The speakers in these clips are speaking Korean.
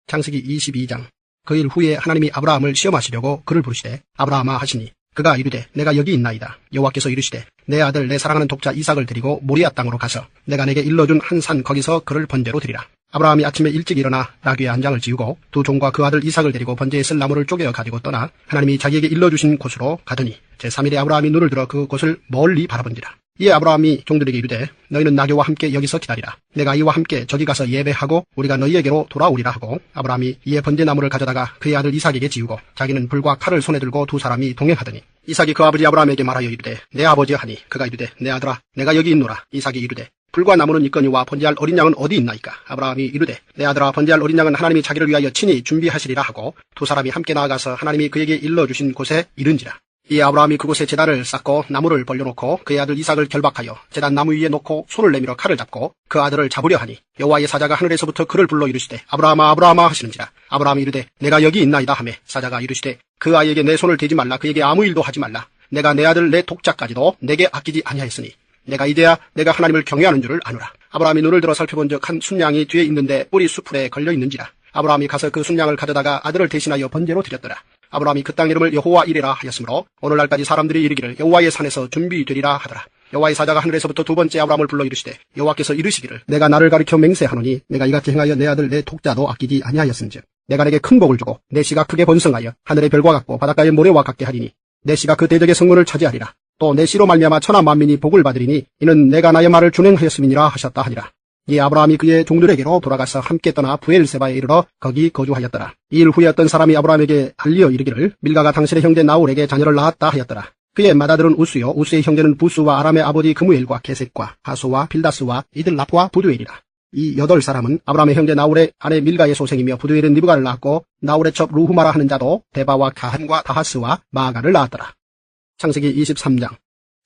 창세기 22장. 그 일 후에 하나님이 아브라함을 시험하시려고 그를 부르시되 아브라함아 하시니 그가 이르되 내가 여기 있나이다. 여호와께서 이르시되 내 아들 내 사랑하는 독자 이삭을 데리고 모리아 땅으로 가서 내가 내게 일러준 한 산 거기서 그를 번제로 드리라. 아브라함이 아침에 일찍 일어나 나귀의 한 장을 지우고 두 종과 그 아들 이삭을 데리고 번제에 쓸 나무를 쪼개어 가지고 떠나 하나님이 자기에게 일러주신 곳으로 가더니 제3일에 아브라함이 눈을 들어 그 곳을 멀리 바라본지라. 이에 아브라함이 종들에게 이르되 너희는 나귀와 함께 여기서 기다리라. 내가 이와 함께 저기 가서 예배하고 우리가 너희에게로 돌아오리라 하고 아브라함이 이에 번제나무를 가져다가 그의 아들 이삭에게 지우고 자기는 불과 칼을 손에 들고 두 사람이 동행하더니 이삭이 그 아버지 아브라함에게 말하여 이르되 내 아버지 하니 그가 이르되 내 아들아 내가 여기 있노라. 이삭이 이르되 불과 나무는 있거니와 번제할 어린 양은 어디 있나이까. 아브라함이 이르되 내 아들아 번제할 어린 양은 하나님이 자기를 위하여 친히 준비하시리라 하고 두 사람이 함께 나아가서 하나님이 그에게 일러주신 곳에 이른지라. 이에 아브라함이 그곳에 제단을 쌓고 나무를 벌려놓고 그의 아들 이삭을 결박하여 제단 나무 위에 놓고 손을 내밀어 칼을 잡고 그 아들을 잡으려 하니 여호와의 사자가 하늘에서부터 그를 불러 이르시되 아브라함아 아브라함아 하시는지라. 아브라함이 이르되 내가 여기 있나이다 하매 사자가 이르시되 그 아이에게 내 손을 대지 말라. 그에게 아무 일도 하지 말라. 내가 내 아들 내 독자까지도 내게 아끼지 아니하였으니 내가 이제야 내가 하나님을 경외하는 줄을 아노라. 아브라함이 눈을 들어 살펴본즉 한 순양이 뒤에 있는데 뿔이 수풀에 걸려 있는지라. 아브라함이 가서 그 순양을 가져다가 아들을 대신하여 번제로 드렸더라. 아브라함이 그 땅 이름을 여호와 이레라 하였으므로 오늘날까지 사람들이 이르기를 여호와의 산에서 준비되리라 하더라. 여호와의 사자가 하늘에서부터 두 번째 아브라함을 불러 이르시되 여호와께서 이르시기를 내가 나를 가리켜 맹세하노니 내가 이같이 행하여 내 아들 내 독자도 아끼지 아니하였은즉 내가 내게 큰 복을 주고 내 씨가 크게 번성하여 하늘의 별과 같고 바닷가의 모래와 같게 하리니 내 씨가 그 대적의 성문을 차지하리라. 또 내 씨로 말미암아 천하 만민이 복을 받으리니 이는 내가 나의 말을 준행하였음이니라 하셨다 하니라. 이에 아브라함이 그의 종들에게로 돌아가서 함께 떠나 부엘세바에 이르러 거기 거주하였더라. 이 일 후에 어떤 사람이 아브라함에게 알리어 이르기를 밀가가 당신의 형제 나홀에게 자녀를 낳았다 하였더라. 그의 맏아들은 우스요 우스의 형제는 부스와 아람의 아버지 그무엘과 게셋과 하소와 빌다스와 이들랍과 부두엘이라. 이 8사람은 아브라함의 형제 나홀의 아내 밀가의 소생이며 부두엘은 리브가를 낳았고 나홀의 첩 루후마라 하는 자도 데바와 가한과 다하스와 마아가를 낳았더라. 창세기 23장.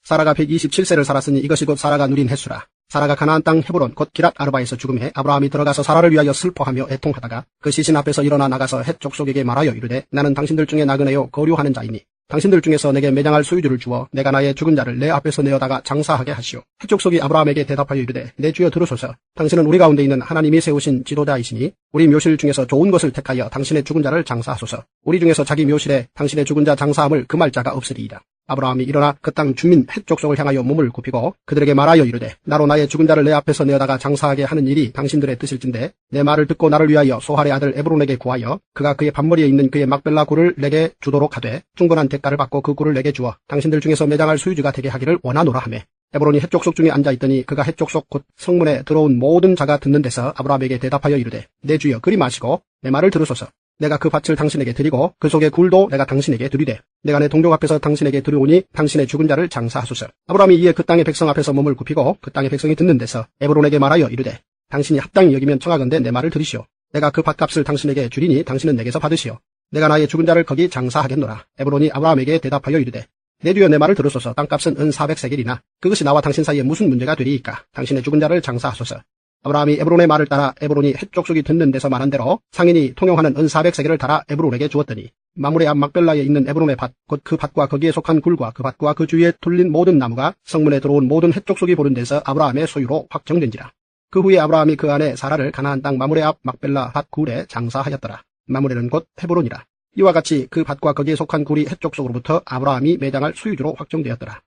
사라가 127세를 살았으니 이것이 곧 사라가 누린 횟수라. 사라가 가나안 땅 헤브론 곧 기랏 아르바에서 죽음에 아브라함이 들어가서 사라를 위하여 슬퍼하며 애통하다가 그 시신 앞에서 일어나 나가서 헷 족속에게 말하여 이르되 나는 당신들 중에 나그네요 거류하는 자이니 당신들 중에서 내게 매장할 소유주를 주어 내가 나의 죽은 자를 내 앞에서 내어다가 장사하게 하시오. 헷 족속이 아브라함에게 대답하여 이르되 내 주여 들으소서. 당신은 우리 가운데 있는 하나님이 세우신 지도자이시니 우리 묘실 중에서 좋은 것을 택하여 당신의 죽은 자를 장사하소서. 우리 중에서 자기 묘실에 당신의 죽은 자 장사함을 금할 자가 없으리이다. 아브라함이 일어나 그 땅 주민 헷 족속을 향하여 몸을 굽히고 그들에게 말하여 이르되 나로 나의 죽은 자를 내 앞에서 내어다가 장사하게 하는 일이 당신들의 뜻일진데 내 말을 듣고 나를 위하여 소할의 아들 에브론에게 구하여 그가 그의 밭머리에 있는 그의 막벨라 굴을 내게 주도록 하되 충분한 대가를 받고 그 굴을 내게 주어 당신들 중에서 매장할 소유주가 되게 하기를 원하노라 하매 에브론이 헷 족속 중에 앉아있더니 그가 헷 족속 곧 성문에 들어온 모든 자가 듣는 데서 아브라함에게 대답하여 이르되 내 주여 그리 마시고 내 말을 들으소서. 내가 그 밭을 당신에게 드리고 그 속의 굴도 내가 당신에게 드리되 내가 내 동족 앞에서 당신에게 드리오니 당신의 죽은 자를 장사하소서. 아브라함이 이에 그 땅의 백성 앞에서 몸을 굽히고 그 땅의 백성이 듣는 데서 에브론에게 말하여 이르되 당신이 합당히 여기면 청하건대 내 말을 들으시오. 내가 그 밭값을 당신에게 주리니 당신은 내게서 받으시오. 내가 나의 죽은 자를 거기 장사하겠노라. 에브론이 아브라함에게 대답하여 이르되 내 주여 내 말을 들으소서. 땅값은 은 400세겔이나 그것이 나와 당신 사이에 무슨 문제가 되리이까. 당신의 죽은 자를 장사하소서. 아브라함이 에브론의 말을 따라 에브론이 헷 족속이 듣는 데서 말한 대로 상인이 통용하는 은 400세겔을 달아 에브론에게 주었더니 마므레 앞 막벨라에 있는 에브론의 밭 곧 그 밭과 거기에 속한 굴과 그 밭과 그 주위에 둘린 모든 나무가 성문에 들어온 모든 헷 족속이 보는 데서 아브라함의 소유로 확정된지라. 그 후에 아브라함이 그 아내 사라를 가나안 땅 마므레 앞 막벨라 밭 굴에 장사하였더라. 마므레는 곧 헤브론이라. 이와 같이 그 밭과 거기에 속한 굴이 헷 족속으로부터 아브라함이 매장할 소유주로 확정되었더라.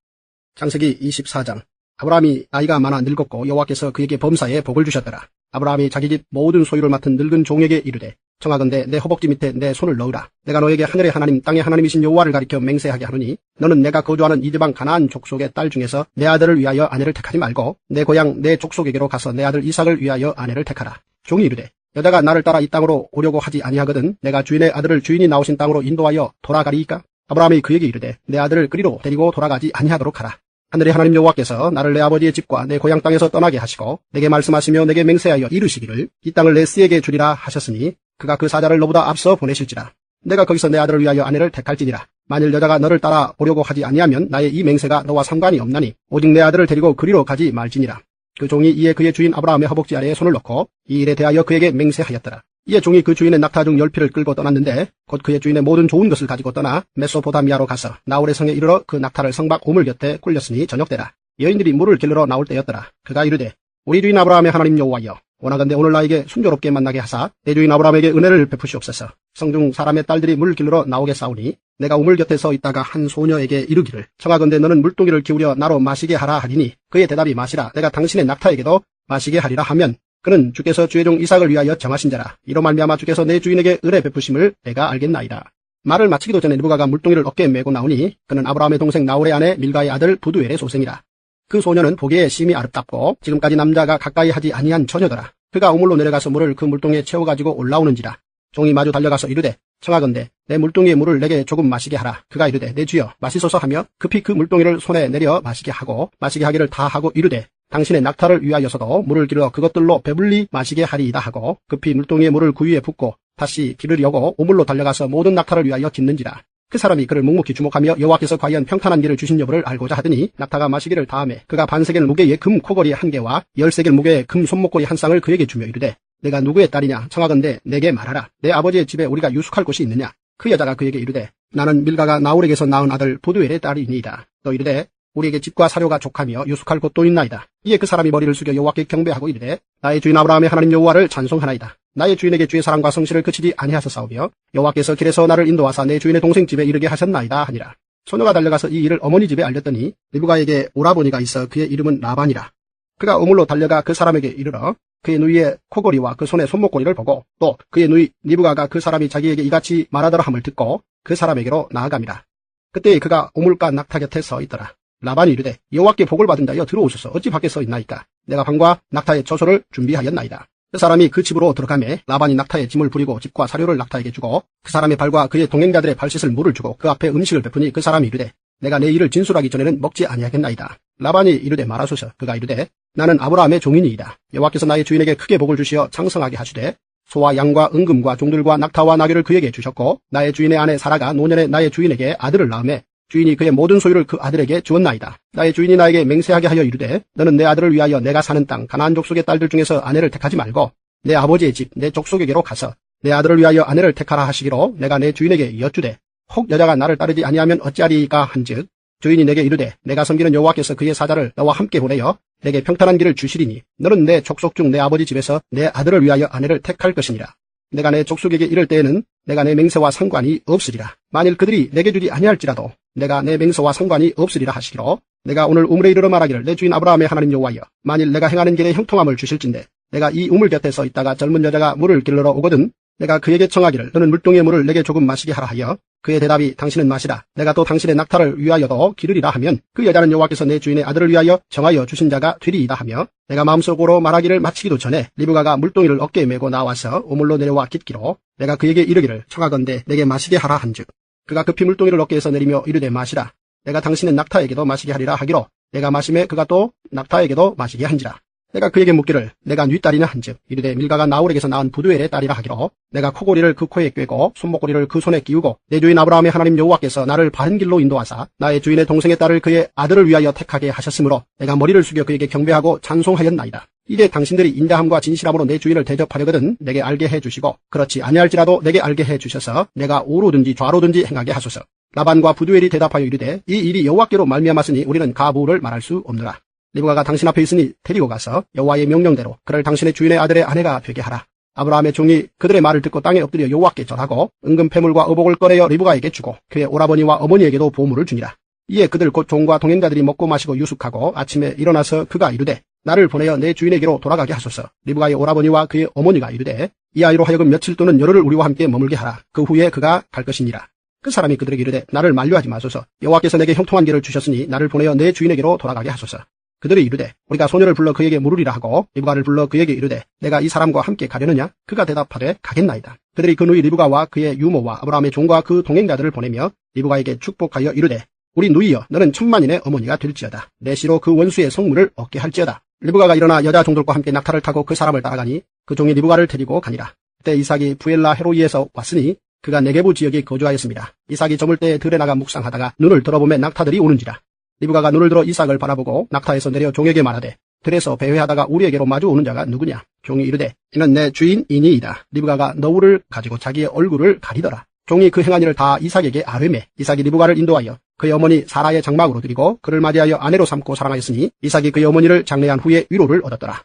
창세기 24장. 아브라함이 나이가 많아 늙었고 여호와께서 그에게 범사에 복을 주셨더라. 아브라함이 자기 집 모든 소유를 맡은 늙은 종에게 이르되 청하건대 내 허벅지 밑에 내 손을 넣으라. 내가 너에게 하늘의 하나님 땅의 하나님이신 여호와를 가리켜 맹세하게 하노니 너는 내가 거주하는 이방 가나안 족속의 딸 중에서 내 아들을 위하여 아내를 택하지 말고 내 고향 내 족속에게로 가서 내 아들 이삭을 위하여 아내를 택하라. 종이 이르되 여자가 나를 따라 이 땅으로 오려고 하지 아니하거든 내가 주인의 아들을 주인이 나오신 땅으로 인도하여 돌아가리이까. 아브라함이 그에게 이르되 내 아들을 그리로 데리고 돌아가지 아니하도록 하라. 하늘의 하나님 여호와께서 나를 내 아버지의 집과 내 고향 땅에서 떠나게 하시고 내게 말씀하시며 내게 맹세하여 이르시기를 이 땅을 내 씨에게 주리라 하셨으니 그가 그 사자를 너보다 앞서 보내실지라. 내가 거기서 내 아들을 위하여 아내를 택할지니라. 만일 여자가 너를 따라 오려고 하지 아니하면 나의 이 맹세가 너와 상관이 없나니 오직 내 아들을 데리고 그리로 가지 말지니라. 그 종이 이에 그의 주인 아브라함의 허벅지 아래에 손을 넣고 이 일에 대하여 그에게 맹세하였더라. 이에 종이 그 주인의 낙타 중 10피를 끌고 떠났는데 곧 그의 주인의 모든 좋은 것을 가지고 떠나 메소포다미아로 가서 나홀의 성에 이르러 그 낙타를 성막 우물 곁에 굴렸으니 저녁때라. 여인들이 물을 길르러 나올 때였더라. 그가 이르되 우리 주인 아브라함의 하나님 여호와여 원하건대 오늘 나에게 순조롭게 만나게 하사 내 주인 아브라함에게 은혜를 베푸시옵소서. 성중 사람의 딸들이 물 길러 나오게 싸우니 내가 우물 곁에 서 있다가 한 소녀에게 이르기를 청하건대 너는 물동이를 기울여 나로 마시게 하라 하리니 그의 대답이 마시라 내가 당신의 낙타에게도 마시게 하리라 하면 그는 주께서 주의 종 이삭을 위하여 정하신 자라. 이로 말미암아 주께서 내 주인에게 은혜 베푸심을 내가 알겠나이다. 말을 마치기도 전에 리브가가 물동이를 어깨에 메고 나오니 그는 아브라함의 동생 나홀의 아내 밀가의 아들 부두엘의 소생이라. 그 소녀는 보기에 심히 아름답고 지금까지 남자가 가까이 하지 아니한 처녀더라. 그가 우물로 내려가서 물을 그 물동이에 채워가지고 올라오는지라. 종이 마주 달려가서 이르되 청하건대 내 물동이의 물을 내게 조금 마시게 하라. 그가 이르되 내 주여 마시소서 하며 급히 그 물동이를 손에 내려 마시게 하고 마시게 하기를 다 하고 이르되 당신의 낙타를 위하여서도 물을 기르어 그것들로 배불리 마시게 하리이다 하고 급히 물동이의 물을 그 위에 붓고 다시 기르려고 우물로 달려가서 모든 낙타를 위하여 깃는지라. 그 사람이 그를 묵묵히 주목하며 여호와께서 과연 평탄한 길을 주신 여부를 알고자 하더니 낙타가 마시기를 다하매 그가 반세겔 무게의 금 코걸이 한 개와 10세겔 무게의 금 손목걸이 한 쌍을 그에게 주며 이르되 내가 누구의 딸이냐 청하건대 내게 말하라. 내 아버지의 집에 우리가 유숙할 곳이 있느냐. 그 여자가 그에게 이르되 나는 밀가가 나홀에게서 낳은 아들 부두엘의 딸이니이다. 또 이르되 우리에게 집과 사료가 족하며 유숙할 곳도 있나이다. 이에 그 사람이 머리를 숙여 여호와께 경배하고 이르되 나의 주인 아브라함의 하나님 여호와를 찬송하나이다. 나의 주인에게 주의 사랑과 성실을 그치지 아니하셨사오며 여호와께서 길에서 나를 인도하사 내 주인의 동생 집에 이르게 하셨나이다 하니라. 소녀가 달려가서 이 일을 어머니 집에 알렸더니 리브가에게 오라버니가 있어 그의 이름은 라반이라. 그가 우물로 달려가 그 사람에게 이르러 그의 누이의 코걸이와 그 손의 손목걸이를 보고 또 그의 누이 리브가가 그 사람이 자기에게 이같이 말하더라 함을 듣고 그 사람에게로 나아갑니다. 그때 그가 우물가 낙타 곁에 서 있더라. 라반이 이르되 여호와께 복을 받은 자여 들어오소서. 어찌 밖에 서 있나이까. 내가 방과 낙타의 조소를 준비하였나이다. 그 사람이 그 집으로 들어가매 라반이 낙타의 짐을 부리고 집과 사료를 낙타에게 주고 그 사람의 발과 그의 동행자들의 발 씻을 물을 주고 그 앞에 음식을 베푸니 그 사람이 이르되 내가 내 일을 진술하기 전에는 먹지 아니하겠나이다. 라반이 이르되 말하소서. 그가 이르되 나는 아브라함의 종이니이다. 여호와께서 나의 주인에게 크게 복을 주시어 창성하게 하시되 소와 양과 은금과 종들과 낙타와 나귀를 그에게 주셨고 나의 주인의 아내 사라가 노년에 나의 주인에게 아들을 낳음에 주인이 그의 모든 소유를 그 아들에게 주었나이다. 나의 주인이 나에게 맹세하게 하여 이르되 너는 내 아들을 위하여 내가 사는 땅 가나안 족속의 딸들 중에서 아내를 택하지 말고 내 아버지의 집 내 족속에게로 가서 내 아들을 위하여 아내를 택하라 하시기로 내가 내 주인에게 여쭈되 혹 여자가 나를 따르지 아니하면 어찌하리이까 한즉 주인이 내게 이르되 내가 섬기는 여호와께서 그의 사자를 너와 함께 보내어 내게 평탄한 길을 주시리니 너는 내 족속 중 내 아버지 집에서 내 아들을 위하여 아내를 택할 것이니라. 내가 내 족속에게 이를 때에는 내가 내 맹세와 상관이 없으리라. 만일 그들이 내게 주지 아니할지라도 내가 내 맹세와 상관이 없으리라 하시기로 내가 오늘 우물에 이르러 말하기를 내 주인 아브라함의 하나님 여호와여 만일 내가 행하는 길에 형통함을 주실진대 내가 이 우물 곁에 서 있다가 젊은 여자가 물을 길러러 오거든 내가 그에게 청하기를 너는 물동이의 물을 내게 조금 마시게 하라 하여 그의 대답이 당신은 마시라 내가 또 당신의 낙타를 위하여도 기르리라 하면 그 여자는 여호와께서 내 주인의 아들을 위하여 정하여 주신 자가 되리이다 하며 내가 마음속으로 말하기를 마치기도 전에 리브가가 물동이를 어깨에 메고 나와서 우물로 내려와 깃기로 내가 그에게 이르기를 청하건대 내게 마시게 하라 한즉 그가 급히 물동이를 어깨에서 내리며 이르되 마시라 내가 당신의 낙타에게도 마시게 하리라 하기로 내가 마심에 그가 또 낙타에게도 마시게 한지라. 내가 그에게 묻기를 내가 네 딸이냐 한즉 이르되 밀가가 나홀에게서 낳은 부두엘의 딸이라 하기로 내가 코고리를 그 코에 꿰고 손목고리를 그 손에 끼우고 내 주인 아브라함의 하나님 여호와께서 나를 바른 길로 인도하사 나의 주인의 동생의 딸을 그의 아들을 위하여 택하게 하셨으므로 내가 머리를 숙여 그에게 경배하고 찬송하였나이다. 이제 당신들이 인자함과 진실함으로 내 주인을 대접하려거든 내게 알게 해주시고 그렇지 아니할지라도 내게 알게 해주셔서 내가 우로든지 좌로든지 행하게 하소서. 라반과 부두엘이 대답하여 이르되 이 일이 여호와께로 말미암았으니 우리는 가부를 말할 수 없느라. 리브가가 당신 앞에 있으니 데리고 가서 여호와의 명령대로 그를 당신의 주인의 아들의 아내가 되게 하라. 아브라함의 종이 그들의 말을 듣고 땅에 엎드려 여호와께 절하고 은금 패물과 의복을 꺼내어 리브가에게 주고 그의 오라버니와 어머니에게도 보물을 주니라. 이에 그들 곧 종과 동행자들이 먹고 마시고 유숙하고 아침에 일어나서 그가 이르되 나를 보내어 내 주인에게로 돌아가게 하소서. 리브가의 오라버니와 그의 어머니가 이르되 이 아이로 하여금 며칠 또는 열흘을 우리와 함께 머물게 하라. 그 후에 그가 갈 것이니라. 그 사람이 그들에게 이르되 나를 만류하지 마소서. 여호와께서 내게 형통한 길을 주셨으니 나를 보내어 내 주인에게로 돌아가게 하소서. 그들이 이르되 우리가 소녀를 불러 그에게 물으리라 하고 리브가를 불러 그에게 이르되 내가 이 사람과 함께 가려느냐? 그가 대답하되 가겠나이다. 그들이 그 누이 리브가와 그의 유모와 아브라함의 종과 그 동행자들을 보내며 리브가에게 축복하여 이르되 우리 누이여 너는 천만인의 어머니가 될지어다. 내 시로 그 원수의 성물을 얻게 할지어다. 리브가가 일어나 여자 종들과 함께 낙타를 타고 그 사람을 따라가니 그 종이 리브가를 데리고 가니라. 그때 이삭이 부엘라 헤로이에서 왔으니 그가 네게부 지역에 거주하였습니다. 이삭이 저물 때에 들에 나가 묵상하다가 눈을 들어보매 낙타들이 오는지라. 리브가가 눈을 들어 이삭을 바라보고 낙타에서 내려 종에게 말하되 들에서 배회하다가 우리에게로 마주 오는 자가 누구냐? 종이 이르되 이는 내 주인이니이다. 리브가가 너울을 가지고 자기의 얼굴을 가리더라. 종이 그 행한 일을 다 이삭에게 아뢰매 이삭이 리브가를 인도하여 그의 어머니 사라의 장막으로 드리고 그를 맞이하여 아내로 삼고 사랑하였으니 이삭이 그의 어머니를 장례한 후에 위로를 얻었더라.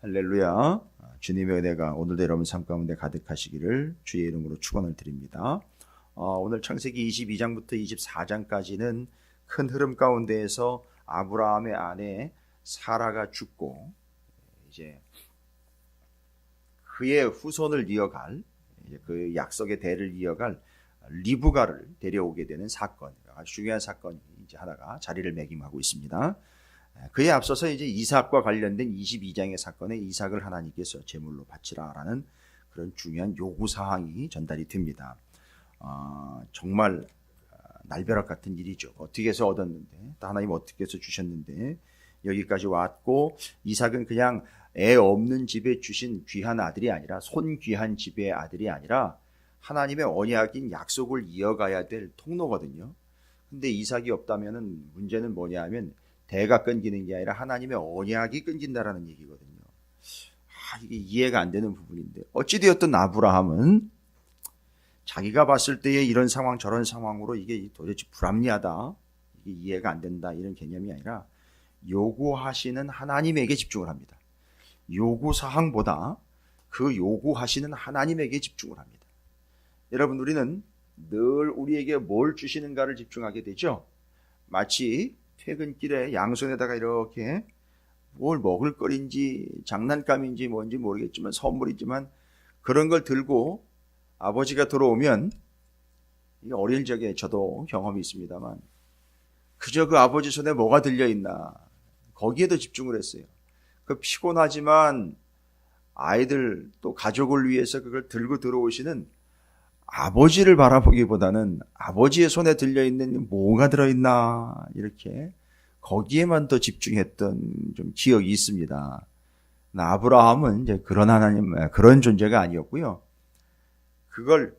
할렐루야. 주님의 은혜가 오늘도 여러분 삶 가운데 가득하시기를 주의 이름으로 축원을 드립니다. 오늘 창세기 22장부터 24장까지는 큰 흐름 가운데에서 아브라함의 아내 사라가 죽고 이제 그의 후손을 이어갈, 그 약속의 대를 이어갈 리브가를 데려오게 되는 사건, 아주 중요한 사건이 이제 하나가 자리를 매김하고 있습니다. 그에 앞서서 이제 이삭과 관련된 22장의 사건에 이삭을 하나님께서 제물로 바치라라는 그런 중요한 요구 사항이 전달이 됩니다. 정말 날벼락 같은 일이죠. 어떻게 해서 얻었는데, 또 하나님 어떻게 해서 주셨는데 여기까지 왔고, 이삭은 그냥 애 없는 집에 주신 귀한 아들이 아니라, 손귀한 집의 아들이 아니라 하나님의 언약인 약속을 이어가야 될 통로거든요. 근데 이삭이 없다면은 문제는 뭐냐 하면 대가 끊기는 게 아니라 하나님의 언약이 끊긴다라는 얘기거든요. 이게 이해가 안 되는 부분인데, 어찌되었든 아브라함은 자기가 봤을 때의 이런 상황 저런 상황으로 이게 도대체 불합리하다, 이게 이해가 안 된다, 이런 개념이 아니라 요구하시는 하나님에게 집중을 합니다. 요구사항보다 그 요구하시는 하나님에게 집중을 합니다. 여러분, 우리는 늘 우리에게 뭘 주시는가를 집중하게 되죠. 마치 퇴근길에 양손에다가 이렇게 뭘 먹을 거리인지 장난감인지 뭔지 모르겠지만 선물이지만 그런 걸 들고 아버지가 들어오면, 어릴 적에 저도 경험이 있습니다만, 그저 그 아버지 손에 뭐가 들려있나 거기에도 집중을 했어요. 그 피곤하지만 아이들 또 가족을 위해서 그걸 들고 들어오시는 아버지를 바라보기보다는 아버지의 손에 들려있는 뭐가 들어있나, 이렇게 거기에만 더 집중했던 좀 기억이 있습니다. 아브라함은 이제 그런 하나님, 그런 존재가 아니었고요. 그걸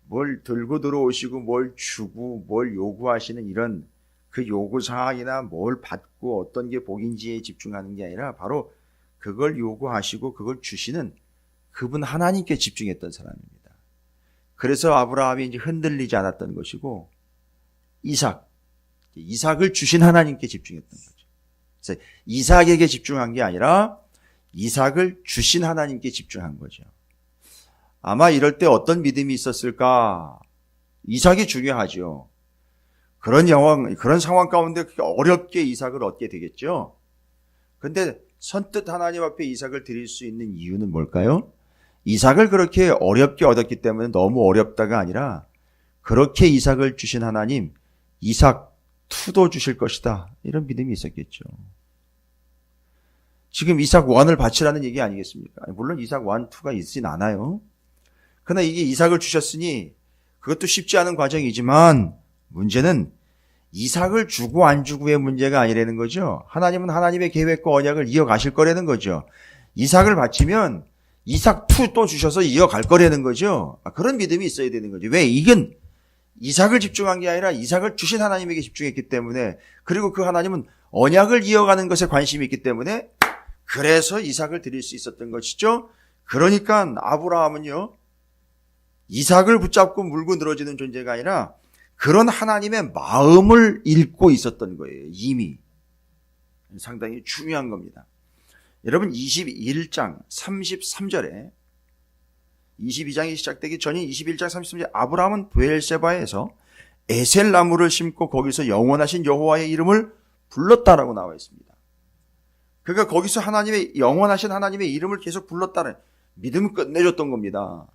뭘 들고 들어오시고 뭘 주고 뭘 요구하시는 이런 그 요구사항이나 뭘 받고 어떤 게 복인지에 집중하는 게 아니라 바로 그걸 요구하시고 그걸 주시는 그분 하나님께 집중했던 사람입니다. 그래서 아브라함이 이제 흔들리지 않았던 것이고, 이삭을 주신 하나님께 집중했던 거죠. 그래서 이삭에게 집중한 게 아니라 이삭을 주신 하나님께 집중한 거죠. 아마 이럴 때 어떤 믿음이 있었을까? 이삭이 중요하죠. 그런 상황 가운데 어렵게 이삭을 얻게 되겠죠. 근데 선뜻 하나님 앞에 이삭을 드릴 수 있는 이유는 뭘까요? 이삭을 그렇게 어렵게 얻었기 때문에 너무 어렵다가 아니라, 그렇게 이삭을 주신 하나님, 이삭 2도 주실 것이다, 이런 믿음이 있었겠죠. 지금 이삭 1을 바치라는 얘기 아니겠습니까? 물론 이삭 1, 2가 있진 않아요. 그러나 이게 이삭을 주셨으니 그것도 쉽지 않은 과정이지만, 문제는 이삭을 주고 안 주고의 문제가 아니라는 거죠. 하나님은 하나님의 계획과 언약을 이어가실 거라는 거죠. 이삭을 바치면 이삭 2 또 주셔서 이어갈 거라는 거죠. 그런 믿음이 있어야 되는 거죠. 왜? 이건 이삭을 집중한 게 아니라 이삭을 주신 하나님에게 집중했기 때문에, 그리고 그 하나님은 언약을 이어가는 것에 관심이 있기 때문에, 그래서 이삭을 드릴 수 있었던 것이죠. 그러니까 아브라함은요, 이삭을 붙잡고 물고 늘어지는 존재가 아니라 그런 하나님의 마음을 읽고 있었던 거예요. 이미. 상당히 중요한 겁니다. 여러분, 21장 33절에 22장이 시작되기 전인 21장 33절에 아브라함은 브엘세바에서 에셀 나무를 심고 거기서 영원하신 여호와의 이름을 불렀다라고 나와 있습니다. 그러니까 거기서 하나님의 영원하신 하나님의 이름을 계속 불렀다는 믿음을 끝내줬던 겁니다.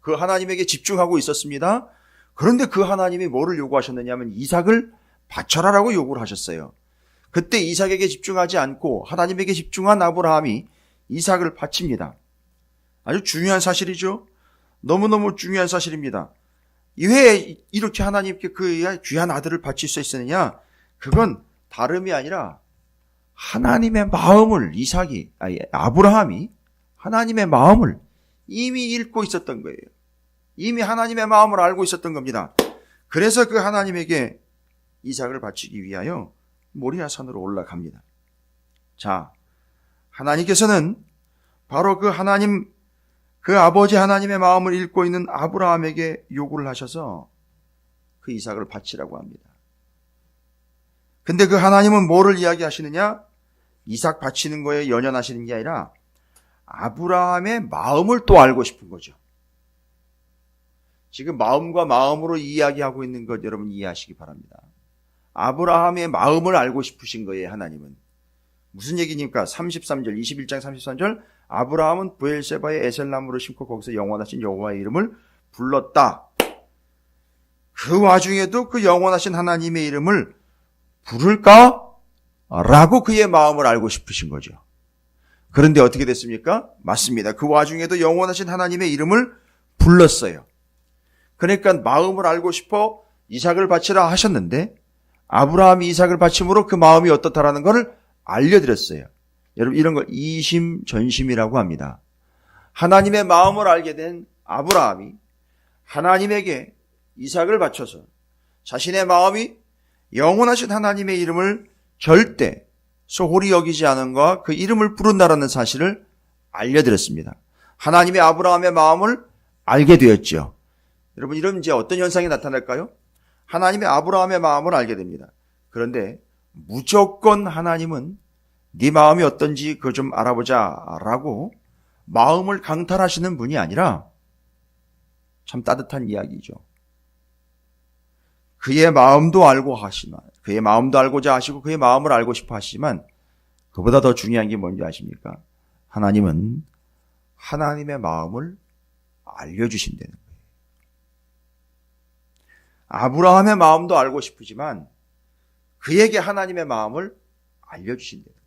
그 하나님에게 집중하고 있었습니다. 그런데 그 하나님이 뭐를 요구하셨느냐면 이삭을 바쳐라라고 요구를 하셨어요. 그때 이삭에게 집중하지 않고 하나님에게 집중한 아브라함이 이삭을 바칩니다. 아주 중요한 사실이죠. 너무너무 중요한 사실입니다. 왜 이렇게 하나님께 그 귀한 아들을 바칠 수 있었느냐? 그건 다름이 아니라 하나님의 마음을 아브라함이 하나님의 마음을 이미 읽고 있었던 거예요. 이미 하나님의 마음을 알고 있었던 겁니다. 그래서 그 하나님에게 이삭을 바치기 위하여 모리아 산으로 올라갑니다. 자, 하나님께서는 바로 그 하나님, 그 아버지 하나님의 마음을 읽고 있는 아브라함에게 요구를 하셔서 그 이삭을 바치라고 합니다. 근데 그 하나님은 뭐를 이야기하시느냐? 이삭 바치는 거에 연연하시는 게 아니라 아브라함의 마음을 또 알고 싶은 거죠. 지금 마음과 마음으로 이야기하고 있는 것 여러분 이해하시기 바랍니다. 아브라함의 마음을 알고 싶으신 거예요, 하나님은. 무슨 얘기입니까? 33절, 21장 33절. 아브라함은 브엘세바에 에셀나무를 심고 거기서 영원하신 여호와의 이름을 불렀다. 그 와중에도 그 영원하신 하나님의 이름을 부를까? 라고 그의 마음을 알고 싶으신 거죠. 그런데 어떻게 됐습니까? 맞습니다. 그 와중에도 영원하신 하나님의 이름을 불렀어요. 그러니까 마음을 알고 싶어 이삭을 바치라 하셨는데 아브라함이 이삭을 바침으로 그 마음이 어떻다라는 것을 알려드렸어요. 여러분 이런 걸 이심전심이라고 합니다. 하나님의 마음을 알게 된 아브라함이 하나님에게 이삭을 바쳐서 자신의 마음이 영원하신 하나님의 이름을 절대 소홀히 여기지 않은 것과 그 이름을 부른다라는 사실을 알려드렸습니다. 하나님의 아브라함의 마음을 알게 되었죠. 여러분 이런 이제 어떤 현상이 나타날까요? 하나님의 아브라함의 마음을 알게 됩니다. 그런데 무조건 하나님은 네 마음이 어떤지 그거 좀 알아보자 라고 마음을 강탈하시는 분이 아니라 참 따뜻한 이야기죠. 그의 마음도 알고 하시지만 그의 마음도 알고자 하시고 그의 마음을 알고 싶어 하시지만 그보다 더 중요한 게 뭔지 아십니까? 하나님은 하나님의 마음을 알려주신다는 거예요. 아브라함의 마음도 알고 싶으지만 그에게 하나님의 마음을 알려주신다는 거예요.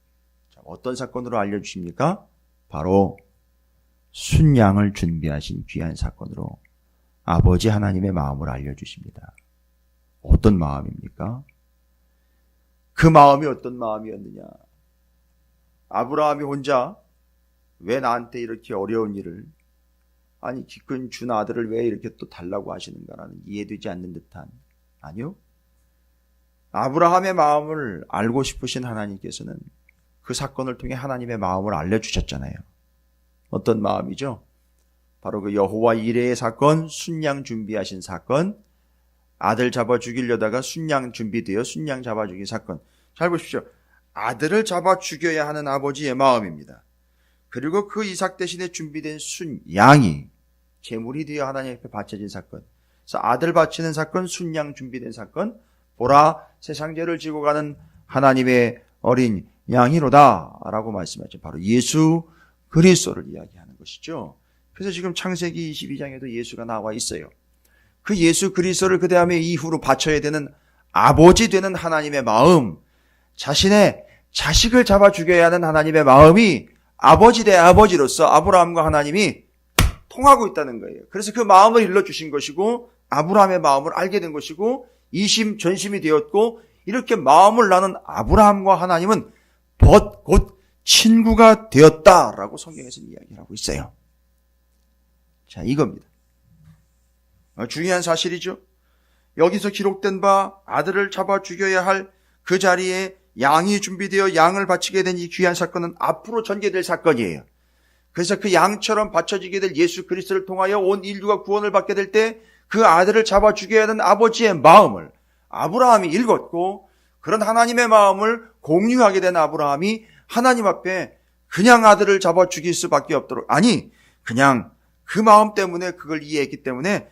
자, 어떤 사건으로 알려주십니까? 바로 순양을 준비하신 귀한 사건으로 아버지 하나님의 마음을 알려주십니다. 어떤 마음입니까? 그 마음이 어떤 마음이었느냐? 아브라함이 혼자 왜 나한테 이렇게 어려운 일을 아니 기껏 준 아들을 왜 이렇게 또 달라고 하시는가라는 이해되지 않는 듯한 아니요. 아브라함의 마음을 알고 싶으신 하나님께서는 그 사건을 통해 하나님의 마음을 알려주셨잖아요. 어떤 마음이죠? 바로 그 여호와 이레의 사건, 순양 준비하신 사건, 아들 잡아 죽이려다가 순양 준비되어 순양 잡아 죽인 사건. 잘 보십시오. 아들을 잡아 죽여야 하는 아버지의 마음입니다. 그리고 그 이삭 대신에 준비된 순양이 제물이 되어 하나님 앞에 바쳐진 사건. 그래서 아들 바치는 사건, 순양 준비된 사건, 보라 세상 죄를 지고 가는 하나님의 어린 양이로다 라고 말씀하죠. 바로 예수 그리스도를 이야기하는 것이죠. 그래서 지금 창세기 22장에도 예수가 나와 있어요. 그 예수 그리스도를 그 다음에 이후로 바쳐야 되는 아버지 되는 하나님의 마음, 자신의 자식을 잡아 죽여야 하는 하나님의 마음이 아버지 대 아버지로서 아브라함과 하나님이 통하고 있다는 거예요. 그래서 그 마음을 일러주신 것이고 아브라함의 마음을 알게 된 것이고 이심전심이 되었고 이렇게 마음을 나눈 아브라함과 하나님은 곧 친구가 되었다라고 성경에서 이야기하고 있어요. 자, 이겁니다. 중요한 사실이죠. 여기서 기록된 바 아들을 잡아 죽여야 할 그 자리에 양이 준비되어 양을 바치게 된 이 귀한 사건은 앞으로 전개될 사건이에요. 그래서 그 양처럼 바쳐지게 될 예수 그리스도를 통하여 온 인류가 구원을 받게 될 때 그 아들을 잡아 죽여야 하는 아버지의 마음을 아브라함이 읽었고 그런 하나님의 마음을 공유하게 된 아브라함이 하나님 앞에 그냥 아들을 잡아 죽일 수밖에 없도록 아니 그냥 그 마음 때문에 그걸 이해했기 때문에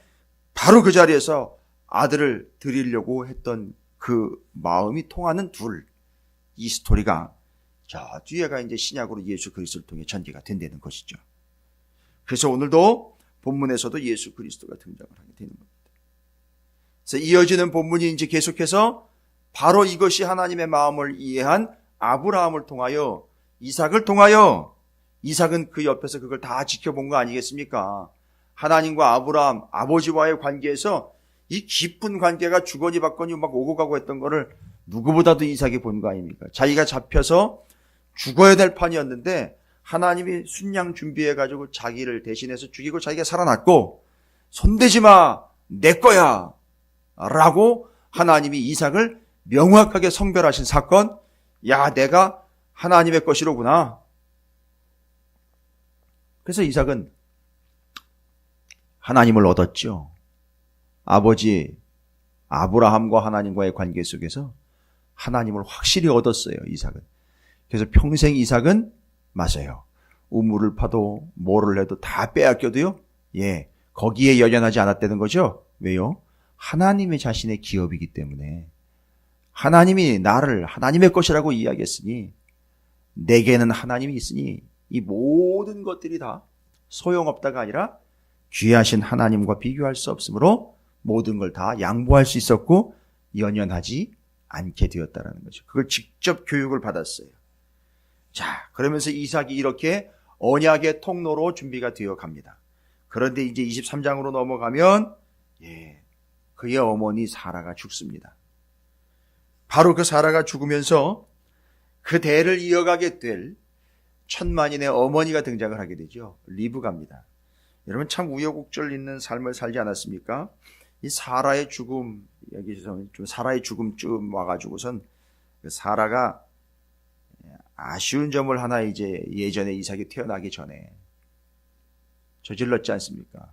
바로 그 자리에서 아들을 드리려고 했던 그 마음이 통하는 이 스토리가 저 뒤에가 이제 신약으로 예수 그리스도를 통해 전개가 된다는 것이죠. 그래서 오늘도 본문에서도 예수 그리스도가 등장을 하게 되는 겁니다. 그래서 이어지는 본문이 이제 계속해서 바로 이것이 하나님의 마음을 이해한 아브라함을 통하여 이삭을 통하여 이삭은 그 옆에서 그걸 다 지켜본 거 아니겠습니까? 하나님과 아브라함 아버지와의 관계에서 이 깊은 관계가 주거니 받거니 막 오고 가고 했던 거를 누구보다도 이삭이 본 거 아닙니까? 자기가 잡혀서 죽어야 될 판이었는데 하나님이 순양 준비해가지고 자기를 대신해서 죽이고 자기가 살아났고 손대지 마, 내 거야 라고 하나님이 이삭을 명확하게 성별하신 사건. 야, 내가 하나님의 것이로구나. 그래서 이삭은 하나님을 얻었죠. 아버지 아브라함과 하나님과의 관계 속에서 하나님을 확실히 얻었어요. 이삭은. 그래서 평생 이삭은 맞아요. 우물을 파도 뭐를 해도 다 빼앗겨도요. 예, 거기에 연연하지 않았다는 거죠. 왜요? 하나님의 자신의 기업이기 때문에 하나님이 나를 하나님의 것이라고 이야기했으니 내게는 하나님이 있으니 이 모든 것들이 다 소용없다가 아니라 귀하신 하나님과 비교할 수 없으므로 모든 걸 다 양보할 수 있었고 연연하지 않게 되었다는 거죠. 그걸 직접 교육을 받았어요. 자, 그러면서 이삭이 이렇게 언약의 통로로 준비가 되어 갑니다. 그런데 이제 23장으로 넘어가면 그의 어머니 사라가 죽습니다. 바로 그 사라가 죽으면서 그 대를 이어가게 될 천만인의 어머니가 등장을 하게 되죠. 리브가입니다. 여러분 참 우여곡절 있는 삶을 살지 않았습니까? 이 사라의 죽음, 여기서 좀 사라의 죽음쯤 와가지고선 그 사라가 아쉬운 점을 하나 이제 예전에 이삭이 태어나기 전에 저질렀지 않습니까?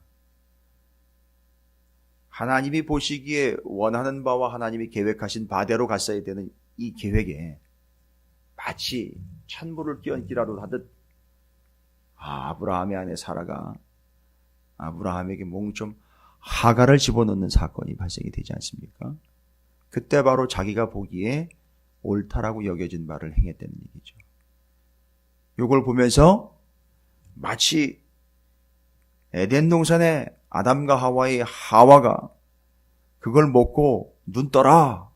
하나님이 보시기에 원하는 바와 하나님이 계획하신 바대로 갔어야 되는 이 계획에 마치 찬물을 끼얹기라도 하듯 아브라함의 아내 사라가 아브라함에게 몽좀 하가를 집어넣는 사건이 발생이 되지 않습니까? 그때 바로 자기가 보기에 옳다라고 여겨진 바를 행했다는 얘기죠. 이걸 보면서 마치 에덴 동산에 아담과 하와의 하와가 그걸 먹고 눈 떠라,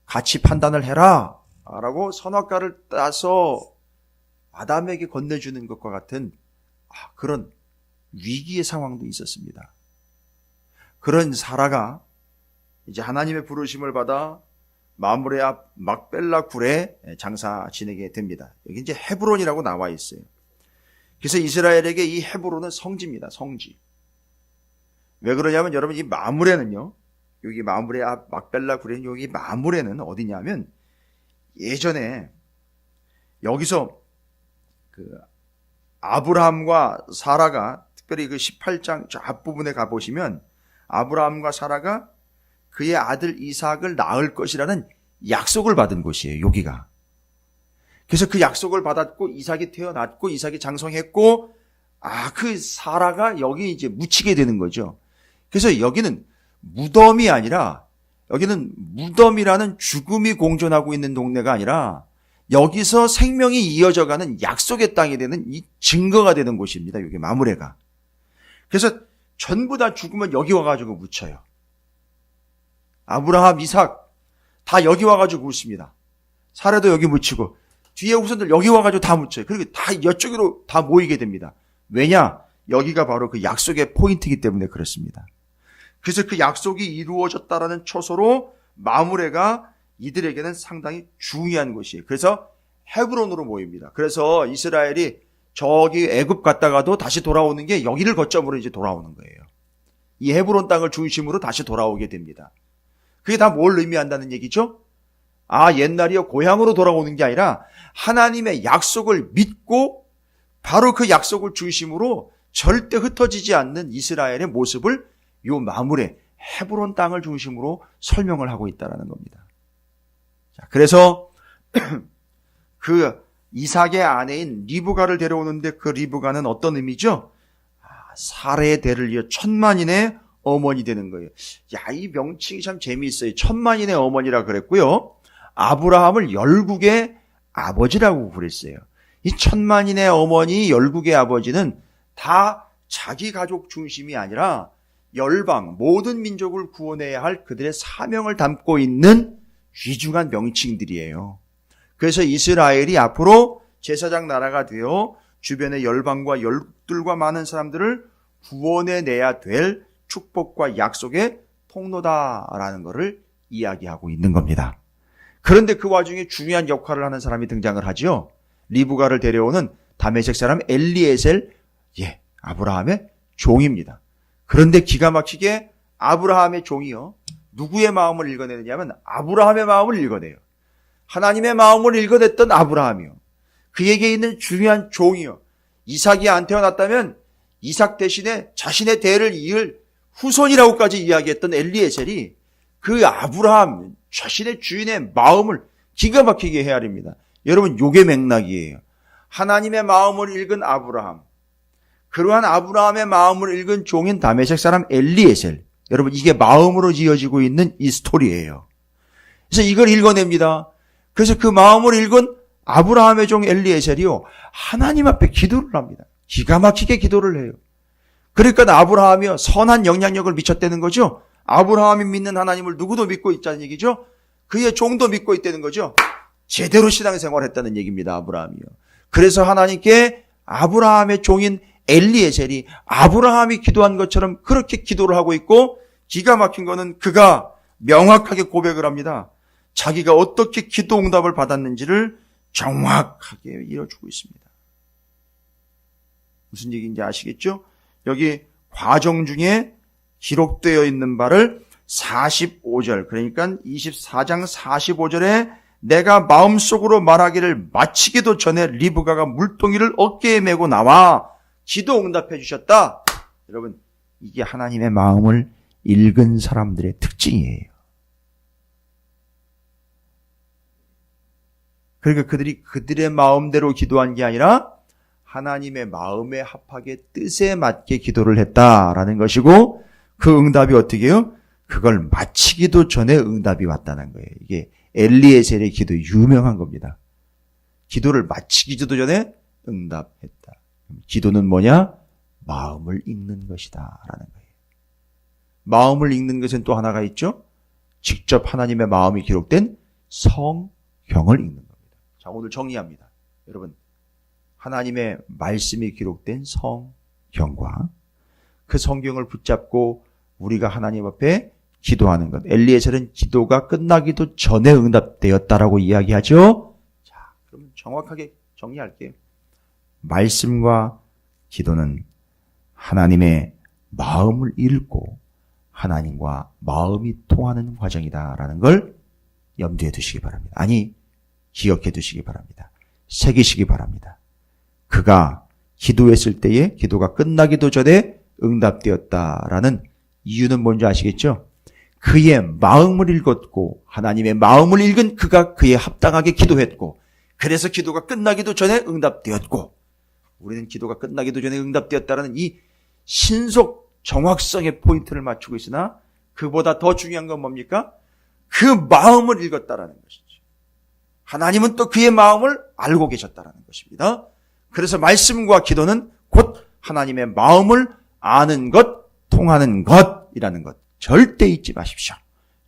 같이 판단을 해라 라고 선악과를 따서 아담에게 건네주는 것과 같은 그런 위기의 상황도 있었습니다. 그런 사라가 이제 하나님의 부르심을 받아 마므레 앞 막벨라 굴에 장사 지내게 됩니다. 여기 이제 헤브론이라고 나와 있어요. 그래서 이스라엘에게 이 헤브론은 성지입니다. 성지. 왜 그러냐면 여러분 이 마므레는요. 여기 마므레 앞 막벨라 굴에 여기 마므레는 어디냐면 예전에 여기서 그 아브라함과 사라가 특별히 그 18장 저 앞부분에 가보시면 아브라함과 사라가 그의 아들 이삭을 낳을 것이라는 약속을 받은 곳이에요. 여기가. 그래서 그 약속을 받았고 이삭이 태어났고 이삭이 장성했고 그 사라가 여기 이제 묻히게 되는 거죠. 그래서 여기는 무덤이 아니라 여기는 무덤이라는 죽음이 공존하고 있는 동네가 아니라 여기서 생명이 이어져가는 약속의 땅이 되는 이 증거가 되는 곳입니다. 여기 마므레가. 그래서 전부 다 죽으면 여기 와가지고 묻혀요. 아브라함, 이삭 다 여기 와가지고 묻습니다. 사라도 여기 묻히고 뒤에 후손들 여기 와가지고 다 묻혀요. 그리고 다 이쪽으로 다 모이게 됩니다. 왜냐? 여기가 바로 그 약속의 포인트이기 때문에 그렇습니다. 그래서 그 약속이 이루어졌다라는 초소로 마므레가 이들에게는 상당히 중요한 곳이에요. 그래서 헤브론으로 모입니다. 그래서 이스라엘이 저기 애굽 갔다가도 다시 돌아오는 게 여기를 거점으로 이제 돌아오는 거예요. 이 헤브론 땅을 중심으로 다시 돌아오게 됩니다. 그게 다 뭘 의미한다는 얘기죠? 옛날이요 고향으로 돌아오는 게 아니라 하나님의 약속을 믿고 바로 그 약속을 중심으로 절대 흩어지지 않는 이스라엘의 모습을 요 마므레 헤브론 땅을 중심으로 설명을 하고 있다는 겁니다. 자, 그래서 그 이삭의 아내인 리브가를 데려오는데 그 리브가는 어떤 의미죠? 사라의 대를 이어 천만인의 어머니 되는 거예요. 이 명칭이 참 재미있어요. 천만인의 어머니라 그랬고요. 아브라함을 열국의 아버지라고 그랬어요. 이 천만인의 어머니, 열국의 아버지는 다 자기 가족 중심이 아니라 열방, 모든 민족을 구원해야 할 그들의 사명을 담고 있는 귀중한 명칭들이에요. 그래서 이스라엘이 앞으로 제사장 나라가 되어 주변의 열방과 열국들과 많은 사람들을 구원해내야 될 축복과 약속의 통로다라는 것을 이야기하고 있는 겁니다. 그런데 그 와중에 중요한 역할을 하는 사람이 등장을 하죠. 리브가를 데려오는 다메섹 사람 엘리에셀, 아브라함의 종입니다. 그런데 기가 막히게 아브라함의 종이요. 누구의 마음을 읽어내느냐면 아브라함의 마음을 읽어내요. 하나님의 마음을 읽어냈던 아브라함이요. 그에게 있는 중요한 종이요. 이삭이 안 태어났다면 이삭 대신에 자신의 대를 이을 후손이라고까지 이야기했던 엘리에셀이 그 아브라함 자신의 주인의 마음을 기가 막히게 헤아립니다. 여러분 요게 맥락이에요. 하나님의 마음을 읽은 아브라함, 그러한 아브라함의 마음을 읽은 종인 다메섹 사람 엘리에셀. 여러분, 이게 마음으로 지어지고 있는 이 스토리예요. 그래서 이걸 읽어냅니다. 그래서 그 마음을 읽은 아브라함의 종 엘리에셀이요, 하나님 앞에 기도를 합니다. 기가 막히게 기도를 해요. 그러니까 아브라함이요, 선한 영향력을 미쳤다는 거죠. 아브라함이 믿는 하나님을 누구도 믿고 있다는 얘기죠. 그의 종도 믿고 있다는 거죠. 제대로 신앙생활을 했다는 얘기입니다. 아브라함이요. 그래서 하나님께 아브라함의 종인 엘리에셀이 아브라함이 기도한 것처럼 그렇게 기도를 하고 있고, 기가 막힌 거는 그가 명확하게 고백을 합니다. 자기가 어떻게 기도 응답을 받았는지를 정확하게 이뤄주고 있습니다. 무슨 얘기인지 아시겠죠? 여기 과정 중에 기록되어 있는 바를 45절, 그러니까 24장 45절에 내가 마음속으로 말하기를 마치기도 전에 리브가가 물동이를 어깨에 메고 나와 기도 응답해 주셨다. 여러분, 이게 하나님의 마음을 읽은 사람들의 특징이에요. 그러니까 그들이 그들의 마음대로 기도한 게 아니라 하나님의 마음에 합하게 뜻에 맞게 기도를 했다라는 것이고, 그 응답이 어떻게 해요? 그걸 마치기도 전에 응답이 왔다는 거예요. 이게 엘리에셀의 기도 유명한 겁니다. 기도를 마치기도 전에 응답했다. 기도는 뭐냐? 마음을 읽는 것이다 라는 거예요. 마음을 읽는 것은 또 하나가 있죠. 직접 하나님의 마음이 기록된 성경을 읽는 겁니다. 자, 오늘 정리합니다. 여러분, 하나님의 말씀이 기록된 성경과 그 성경을 붙잡고 우리가 하나님 앞에 기도하는 것. 엘리에셀은 기도가 끝나기도 전에 응답되었다라고 이야기하죠. 자, 그럼 정확하게 정리할게요. 말씀과 기도는 하나님의 마음을 읽고 하나님과 마음이 통하는 과정이다라는 걸 염두에 두시기 바랍니다. 아니, 기억해 두시기 바랍니다. 새기시기 바랍니다. 그가 기도했을 때에 기도가 끝나기도 전에 응답되었다라는 이유는 뭔지 아시겠죠? 그의 마음을 읽었고 하나님의 마음을 읽은 그가 그에 합당하게 기도했고, 그래서 기도가 끝나기도 전에 응답되었고, 우리는 기도가 끝나기도 전에 응답되었다라는 이 신속 정확성의 포인트를 맞추고 있으나, 그보다 더 중요한 건 뭡니까? 그 마음을 읽었다라는 것이죠. 하나님은 또 그의 마음을 알고 계셨다라는 것입니다. 그래서 말씀과 기도는 곧 하나님의 마음을 아는 것, 통하는 것이라는 것 절대 잊지 마십시오.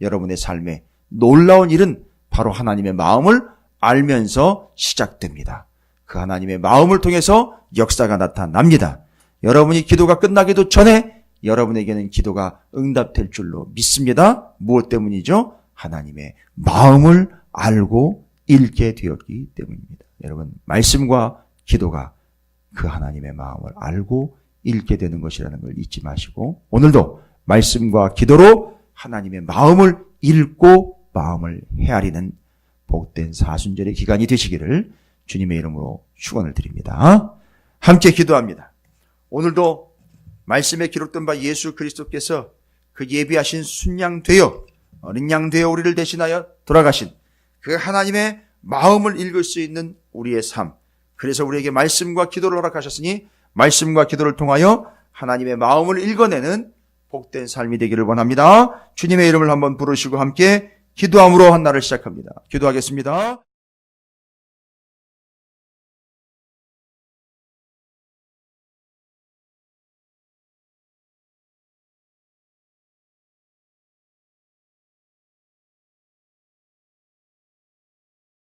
여러분의 삶에 놀라운 일은 바로 하나님의 마음을 알면서 시작됩니다. 그 하나님의 마음을 통해서 역사가 나타납니다. 여러분이 기도가 끝나기도 전에 여러분에게는 기도가 응답될 줄로 믿습니다. 무엇 때문이죠? 하나님의 마음을 알고 읽게 되었기 때문입니다. 여러분, 말씀과 기도가 그 하나님의 마음을 알고 읽게 되는 것이라는 걸 잊지 마시고, 오늘도 말씀과 기도로 하나님의 마음을 읽고 마음을 헤아리는 복된 사순절의 기간이 되시기를 주님의 이름으로 축원을 드립니다. 함께 기도합니다. 오늘도 말씀에 기록된 바 예수 그리스도께서 그 예비하신 순양 되어 어린 양 되어 우리를 대신하여 돌아가신 그 하나님의 마음을 읽을 수 있는 우리의 삶, 그래서 우리에게 말씀과 기도를 허락하셨으니 말씀과 기도를 통하여 하나님의 마음을 읽어내는 복된 삶이 되기를 원합니다. 주님의 이름을 한번 부르시고 함께 기도함으로 한 날을 시작합니다. 기도하겠습니다.